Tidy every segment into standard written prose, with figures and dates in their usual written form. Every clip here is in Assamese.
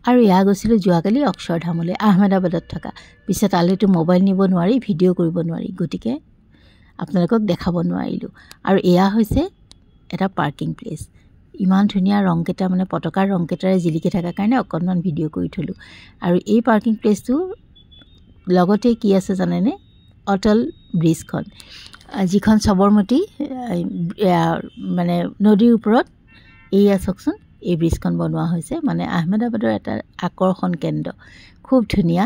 আৰু এয়া গৈছিলোঁ যোৱাকালি অক্ষৰধামলৈ আহমেদাবাদত থকা। পিছে তালৈতো মোবাইল নিব নোৱাৰি, ভিডিঅ' কৰিব নোৱাৰি, গতিকে আপোনালোকক দেখাব নোৱাৰিলোঁ। আৰু এয়া হৈছে এটা পাৰ্কিং প্লেচ। ইমান ধুনীয়া ৰংকেইটা মানে পতাকাৰ ৰংকেইটাৰে জিলিকি থকাৰ কাৰণে অকণমান ভিডিঅ' কৰি থ'লোঁ। আৰু এই পাৰ্কিং প্লেচটো লগতে কি আছে জানেনে? অটল ব্ৰিজখন, যিখন সবৰমতী মানে নদীৰ ওপৰত এয়া চাওকচোন, এই ব্ৰিজখন বনোৱা হৈছে। মানে আহমেদাবাদৰ এটা আকৰ্ষণ কেন্দ্ৰ, খুব ধুনীয়া।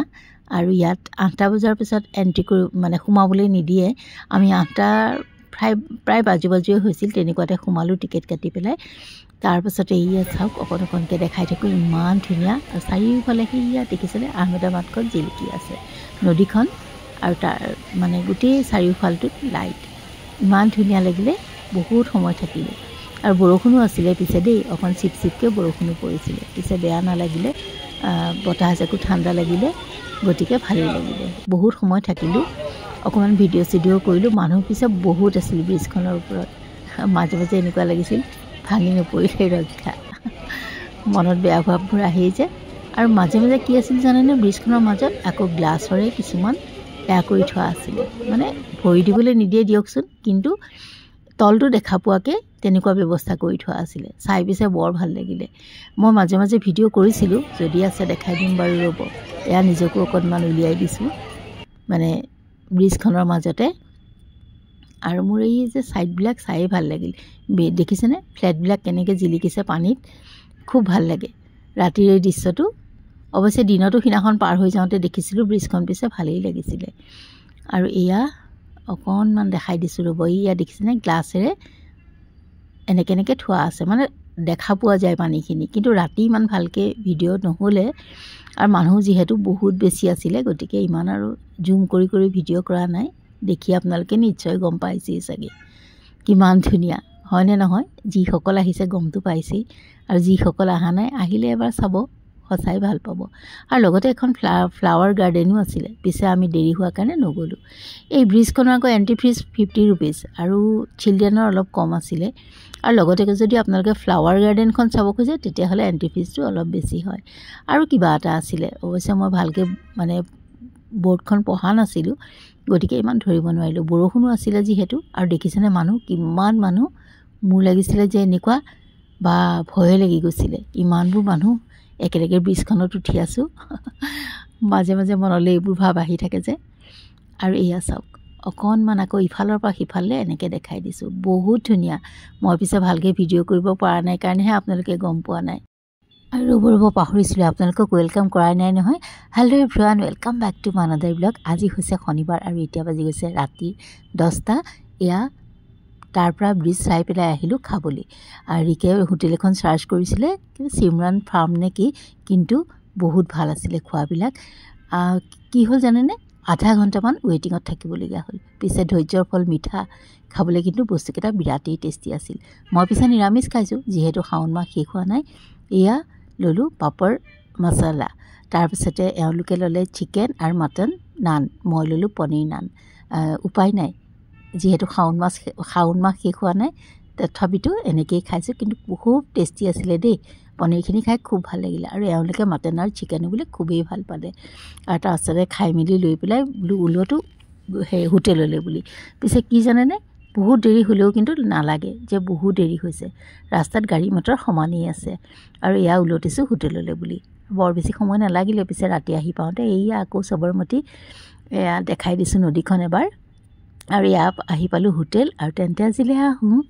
আৰু ইয়াত 8টা বজাৰ পিছত এণ্ট্ৰি কৰি মানে সোমাবলৈ নিদিয়ে। আমি 8টা প্ৰায় বাজুৱে হৈছিল, তেনেকুৱাতে সোমালোঁ টিকেট কাটি পেলাই। তাৰপাছতে ইয়াত চাওক, অকণকৈ দেখাই থাকোঁ, ইমান ধুনীয়া। আৰু চাৰিওফালে সেয়া দেখিছেনে আহমেদাবাদখন জিলিকি আছে, নদীখন। আৰু তাৰ মানে গোটেই চাৰিওফালটোত লাইট, ইমান ধুনীয়া লাগিলে। বহুত সময় থাকিলোঁ। আৰু বৰষুণো আছিলে পিছে দেই, অকণ চিপকৈ বৰষুণো পৰিছিলে। পিছে বেয়া নালাগিলে, বতাহ জাকো ঠাণ্ডা লাগিলে, গতিকে ভালেই লাগিলে। বহুত সময় থাকিলোঁ, অকণমান ভিডিঅ' চিডিঅ' কৰিলোঁ। মানুহ পিছে বহুত আছিল ব্ৰিজখনৰ ওপৰত। মাজে মাজে এনেকুৱা লাগিছিল ভাঙি নপৰিলে ৰক্ষা, মনত বেয়া ভাৱবোৰ আহি যায়। আৰু মাজে মাজে কি আছিল জানেনে, ব্ৰিজখনৰ মাজত আকৌ গ্লাছৰে কিছুমান এয়া কৰি থোৱা আছিলে, মানে ভৰি দিবলৈ নিদিয়ে দিয়কচোন, কিন্তু তলটো দেখা পোৱাকৈ তেনেকুৱা ব্যৱস্থা কৰি থোৱা আছিলে। চাই পিছে বৰ ভাল লাগিলে। মই মাজে মাজে ভিডিঅ' কৰিছিলোঁ, যদি আছে দেখাই দিম বাৰু, ৰ'ব। এয়া নিজকো অকণমান উলিয়াই দিছোঁ মানে ব্ৰিজখনৰ মাজতে। আৰু মোৰ এই যে ছাইডবিলাক চায়েই ভাল লাগিল। দেখিছেনে ফ্লেটবিলাক কেনেকৈ জিলিকিছে পানীত, খুব ভাল লাগে ৰাতিৰ এই দৃশ্যটো। অৱশ্যে দিনতো সিদিনাখন পাৰ হৈ যাওঁতে দেখিছিলোঁ ব্ৰিজখন, পিছে ভালেই লাগিছিলে। আৰু এয়া অকণমান দেখাই দিছোঁ ৰ'ব, এয়া দেখিছেনে গ্লাছেৰে এনেকৈ থোৱা আছে, মানে দেখা পোৱা যায় পানীখিনি। কিন্তু ৰাতি ইমান ভালকৈ ভিডিঅ' নহ'লে, আৰু মানুহ যিহেতু বহুত বেছি আছিলে, গতিকে ইমান আৰু জুম কৰি ভিডিঅ' কৰা নাই। দেখি আপোনালোকে নিশ্চয় গম পাইছেই চাগে কিমান ধুনীয়া, হয়নে নহয়? যিসকল আহিছে গমটো পাইছেই, আৰু যিসকল অহা নাই, আহিলে এবাৰ চাব, সঁচাই ভাল পাব। আৰু লগতে এখন ফ্লাৱাৰ গাৰ্ডেনো আছিলে, পিছে আমি দেৰি হোৱাৰ কাৰণে নগ'লোঁ। এই ব্ৰিজখনৰ আকৌ এণ্ট্ৰি ফিজ 50 ৰুপিজ, আৰু চিলড্ৰেনৰ অলপ কম আছিলে। আৰু লগতে যদি আপোনালোকে ফ্লাৱাৰ গাৰ্ডেনখন চাব খোজে, তেতিয়াহ'লে এণ্ট্ৰি ফিজটো অলপ বেছি হয়। আৰু কিবা এটা আছিলে, অৱশ্যে মই ভালকৈ মানে বৰ্ডখন পঢ়া নাছিলোঁ, গতিকে ইমান ধৰিব নোৱাৰিলোঁ। বৰষুণো আছিলে যিহেতু। আৰু দেখিছেনে মানুহ, কিমান মানুহ। মোৰ লাগিছিলে যে এনেকুৱা বা ভয়ে লাগি গৈছিলে, ইমানবোৰ মানুহ একেলগে ব্ৰিজখনত উঠি আছোঁ। মাজে মাজে মনলৈ এইবোৰ ভাৱ আহি থাকে যে। আৰু এয়া চাওক, অকণমান আকৌ ইফালৰ পৰা সিফালে এনেকৈ দেখাই দিছোঁ, বহুত ধুনীয়া। মই পিছে ভালকৈ ভিডিঅ' কৰিব পৰা নাই কাৰণেহে আপোনালোকে গম পোৱা নাই। আৰু ৰ'ব পাহৰিছিলোঁ, আপোনালোকক ৱেলকাম কৰাই নাই নহয়। Hello' everyone, welcome back to my another blog. আজি হৈছে শনিবাৰ, আৰু এতিয়া বাজি গৈছে ৰাতি 10টা। এয়া তাৰ পৰা ব্ৰিজ চাই পেলাই আহিলোঁ খাবলৈ। আৰু ৰিকে হোটেল এখন চাৰ্চ কৰিছিলে, চিমৰান ফাৰ্ম নে কি, কিন্তু বহুত ভাল আছিলে খোৱাবিলাক। কি হ'ল জানেনে, আধা ঘণ্টামান ৱেইটিঙত থাকিবলগীয়া হ'ল। পিছে ধৈৰ্যৰ ফল মিঠা, খাবলৈ কিন্তু বস্তুকেইটা বিৰাটেই টেষ্টি আছিল। মই পিছে নিৰামিষ খাইছোঁ, যিহেতু শাওণ মাহ শেষ হোৱা নাই। এয়া ল'লোঁ পাপৰ মছলা, তাৰপিছতে এওঁলোকে ল'লে চিকেন আৰু মটন নান, মই ল'লোঁ পনীৰ নান। উপায় নাই, যিহেতু শাওণ মাহ শেষ হোৱা নাই, তথাপিতো এনেকৈয়ে খাইছোঁ। কিন্তু খুব টেষ্টি আছিলে দেই, পনীৰখিনি খাই খুব ভাল লাগিলে। আৰু এওঁলোকে মটন আৰু চিকেনো বোলে খুবেই ভাল পালে। আৰু তাৰপাছতে খাই মেলি লৈ পেলাই বোলো ওলোৱাটো সেই হোটেললৈ বুলি। পিছে কি জানেনে, বহুত দেৰি হ'লেও কিন্তু নালাগে যে বহুত দেৰি হৈছে, ৰাস্তাত গাড়ী মটৰ সমানেই আছে। আৰু এয়া ওলটিছোঁ হোটেললৈ বুলি, বৰ বেছি সময় নালাগিলে। পিছে ৰাতি আহি পাওঁতে এয়া আকৌ সবৰমতী এয়া দেখাই দিছোঁ নদীখন এবাৰ। আৰু এয়া আহি পালোঁ হোটেল, আৰু তেন্তে আজিলৈ আহোঁ।